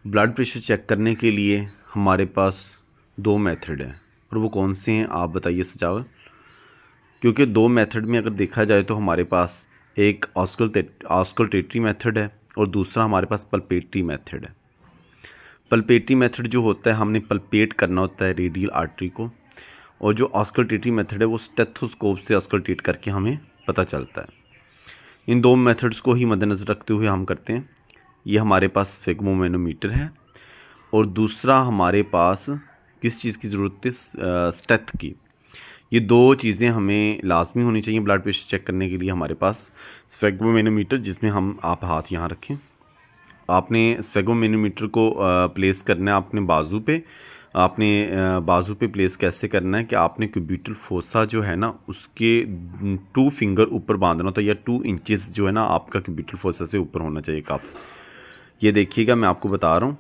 Blood pressure check करने के लिए हमारे पास दो मेथड हैं और वो कौन से हैं आप बताइए सजावट। क्योंकि दो मेथड में अगर देखा जाए तो हमारे पास एक ऑस्कल्टेटरी मेथड है और दूसरा हमारे पास पल्पेटरी मेथड है। पल्पेटरी मेथड जो होता है हमने पल्पेट करना होता है रेडियल आर्टरी को, और जो ऑस्कल्टेटरी मेथड है वो स्टेथोस्कोप से ऑस्कल्टेट करके हमें पता चलता है। इन दो मेथड्स को ही मद्देनज़र रखते हुए हम करते हैं। ये हमारे पास स्फेग्मोमैनोमीटर है और दूसरा हमारे पास किस चीज़ की ज़रूरत है, स्टेथ की। ये दो चीज़ें हमें लाजमी होनी चाहिए ब्लड प्रेशर चेक करने के लिए। हमारे पास स्फेग्मोमैनोमीटर जिसमें आप हाथ यहाँ रखें, आपने स्फेग्मोमैनोमीटर को प्लेस करना है आपने बाजू पे। आपने बाजू पे प्लेस कैसे करना है कि आपने क्यूबिटल फोसा जो है ना उसके 2 फिंगर ऊपर बांधना होता है, या 2 इंचेस जो है ना आपका क्यूबिटल फोसा से ऊपर होना चाहिए कफ। ये देखिएगा मैं आपको बता रहा हूँ,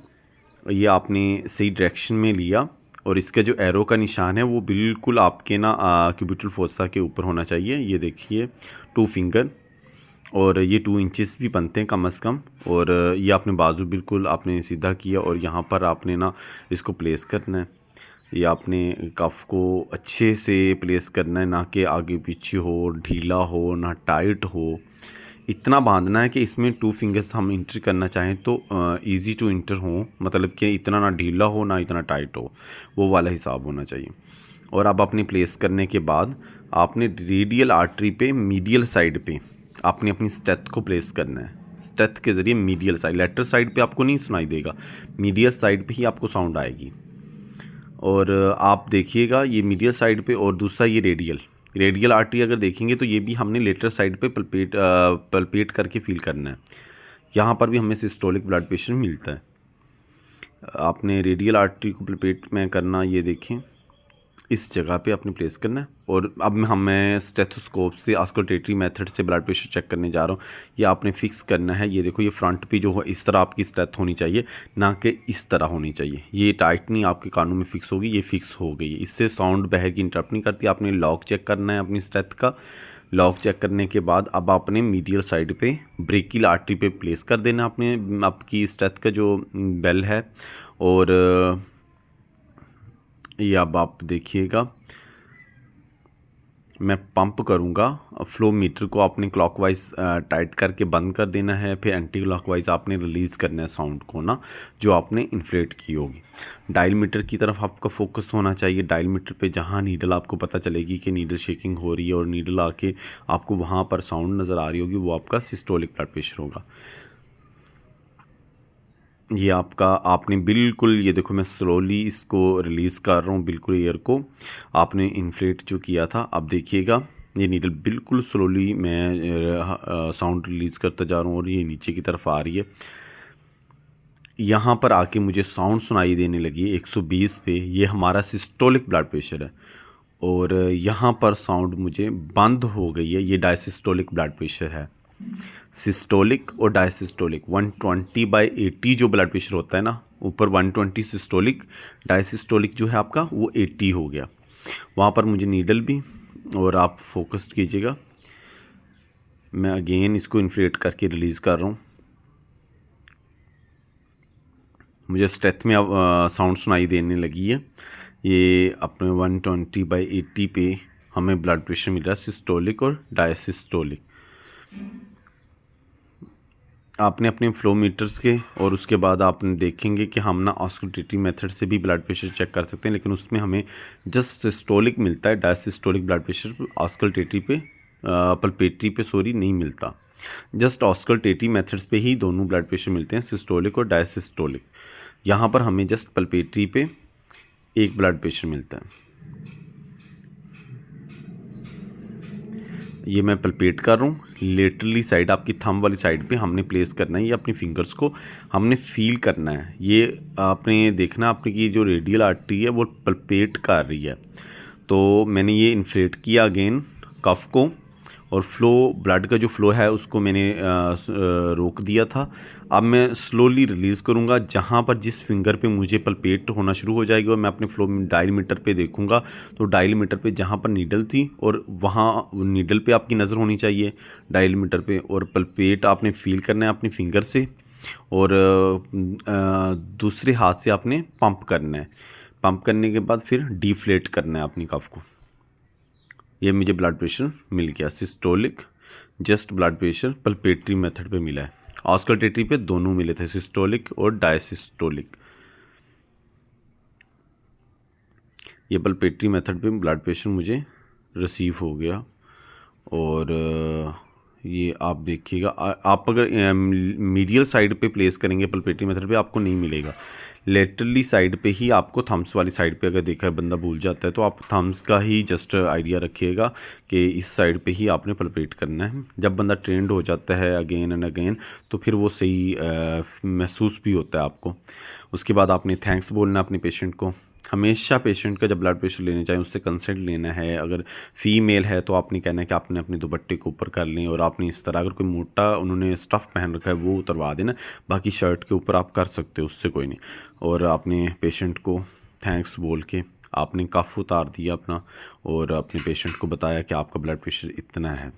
ये आपने सही डायरेक्शन में लिया और इसका जो एरो का निशान है वो बिल्कुल आपके ना क्यूबिटल फोसा के ऊपर होना चाहिए। ये देखिए 2 फिंगर, और ये 2 इंचेस भी बनते हैं कम से कम। और ये आपने बाजू बिल्कुल आपने सीधा किया और यहाँ पर आपने ना इसको प्लेस करना है। ये आपने कफ को अच्छे से प्लेस करना है, ना कि आगे पीछे हो, ढीला हो, ना टाइट हो। इतना बांधना है कि इसमें 2 फिंगर्स हम इंटर करना चाहें तो इजी टू इंटर हो, मतलब कि इतना ना ढीला हो ना इतना टाइट हो, वो वाला हिसाब होना चाहिए। और अब आपने प्लेस करने के बाद आपने रेडियल आर्टरी पे मीडियल साइड पे आपने अपनी स्टेथ को प्लेस करना है। स्टेथ के ज़रिए मीडियल साइड, लेटरल साइड पे आपको नहीं सुनाई देगा, मीडियल साइड पे ही आपको साउंड आएगी। और आप देखिएगा ये मीडियल साइड पे, और दूसरा ये रेडियल आर्टरी अगर देखेंगे तो ये भी हमने लेटरल साइड पे पल्पेट करके फील करना है। यहाँ पर भी हमें सिस्टोलिक ब्लड प्रेशर मिलता है। आपने रेडियल आर्टरी को पल्पेट में करना, ये देखें इस जगह पे आपने प्लेस करना है। और अब मैं स्टेथोस्कोप से ऑस्कल्टेटरी मेथड से ब्लड प्रेशर चेक करने जा रहा हूँ। ये आपने फिक्स करना है। ये देखो ये फ्रंट पे जो है इस तरह आपकी स्टेथ होनी चाहिए, ना कि इस तरह होनी चाहिए। ये टाइटनिंग आपके कानों में फिक्स होगी, ये फिक्स हो गई है। इससे साउंड बाहर की इंटरप्ट नहीं करती। आपने लॉक चेक करना है अपनी स्टेथ का। लॉक चेक करने के बाद अब आपने मीडियल साइड पे ब्रेकियल आर्टरी पे प्लेस कर देना अपने आपकी स्टेथ का जो बेल है। और ये अब आप देखिएगा मैं पंप करूँगा। फ्लो मीटर को आपने क्लॉकवाइज टाइट करके बंद कर देना है, फिर एंटी क्लॉकवाइज आपने रिलीज़ करना है साउंड को ना, जो आपने इन्फ्लेट की होगी। डायल मीटर की तरफ आपका फोकस होना चाहिए। डायल मीटर पे जहाँ नीडल आपको पता चलेगी कि नीडल शेकिंग हो रही है और नीडल आके आपको वहाँ पर साउंड नज़र आ रही होगी, वो आपका सिस्टोलिक ब्लड प्रेशर होगा। ये आपका आपने बिल्कुल, ये देखो मैं स्लोली इसको रिलीज़ कर रहा हूँ बिल्कुल एयर को, आपने इन्फ्लेट जो किया था। अब देखिएगा ये नीडल बिल्कुल स्लोली मैं साउंड रिलीज़ करता जा रहा हूँ और ये नीचे की तरफ आ रही है। यहाँ पर आके मुझे साउंड सुनाई देने लगी 120 पे, ये हमारा सिस्टोलिक ब्लड प्रेशर है। और यहाँ पर साउंड मुझे बंद हो गई है, ये डायसिस्टोलिक ब्लड प्रेशर है। सिस्टोलिक और डायसिस्टोलिक 120/80 जो ब्लड प्रेशर होता है ना, ऊपर 120 सिस्टोलिक, डायसिस्टोलिक जो है आपका वो 80 हो गया। वहाँ पर मुझे नीडल भी, और आप फोकस्ड कीजिएगा। मैं अगेन इसको इन्फ्लेट करके रिलीज़ कर रहा हूँ। मुझे स्टेथ में साउंड सुनाई देने लगी है। ये अपने 120/80 पे हमें ब्लड प्रेशर मिल रहा है, सिस्टोलिक और डायसिस्टोलिक। आपने अपने फ्लो मीटर्स के, और उसके बाद आपने देखेंगे कि हम ना ऑस्कल्टेटरी मेथड से भी ब्लड प्रेशर चेक कर सकते हैं, लेकिन उसमें हमें जस्ट सिस्टोलिक मिलता है। डायसिस्टोलिक ब्लड प्रेशर ऑस्कल्टेटरी पे पल्पेटरी पे नहीं मिलता। जस्ट ऑस्कल्टेटरी मेथड्स पे ही दोनों ब्लड प्रेशर मिलते हैं, सिस्टोलिक और डायसिस्टोलिक। यहाँ पर हमें जस्ट पल्पेटरी पे एक ब्लड प्रेशर मिलता है। ये मैं पल्पेट कर रहा हूँ। लेटरली साइड आपकी थंब वाली साइड पे हमने प्लेस करना है। ये अपनी फिंगर्स को हमने फील करना है। ये आपने देखना आपने कि जो रेडियल आर्टरी है वो पल्पेट कर रही है। तो मैंने ये इन्फ्लेट किया अगेन कफ को, और फ्लो ब्लड का जो फ्लो है उसको मैंने रोक दिया था। अब मैं स्लोली रिलीज़ करूँगा। जहाँ पर जिस फिंगर पे मुझे पल्पेट होना शुरू हो जाएगी और मैं अपने फ्लो डायल मीटर पे देखूँगा, तो डायल मीटर पे जहाँ पर नीडल थी और वहाँ नीडल पे आपकी नज़र होनी चाहिए डायल मीटर पे, और पल्पेट आपने फील करना है अपनी फिंगर से। और दूसरे हाथ से आपने पंप करना है। पंप करने के बाद फिर डिफ्लेट करना है अपनी कफ को। ये मुझे ब्लड प्रेशर मिल गया, systolic just blood pressure palpatory method पे मिला है। ऑस्कल्टेटरी पे दोनों मिले थे, सिस्टोलिक और डायसिस्टोलिक। ये पल्पेटरी मेथड पे ब्लड प्रेशर मुझे रिसीव हो गया। और ये आप देखिएगा, आप अगर मीडियल साइड पे प्लेस करेंगे पल्पेटरी मेथड पे आपको नहीं मिलेगा। लेटरली साइड पे ही आपको, थम्स वाली साइड पे अगर देखा है बंदा भूल जाता है तो आप थम्स का ही जस्ट आइडिया रखिएगा कि इस साइड पे ही आपने पल्पेट करना है। जब बंदा ट्रेंड हो जाता है अगेन एंड अगेन तो फिर वो सही महसूस भी होता है आपको। उसके बाद आपने थैंक्स बोलना अपने पेशेंट को। हमेशा पेशेंट का जब ब्लड प्रेशर लेने चाहिए उससे कंसेंट लेना है। अगर फीमेल है तो आपने कहना है कि आपने अपने दुपट्टे को ऊपर कर लें, और आपने इस तरह, अगर कोई मोटा उन्होंने स्टफ़ पहन रखा है वो उतरवा देना, बाकी शर्ट के ऊपर आप कर सकते हो, उससे कोई नहीं। और आपने पेशेंट को थैंक्स बोल के आपने कफ उतार दिया अपना, और अपने पेशेंट को बताया कि आपका ब्लड प्रेशर इतना है।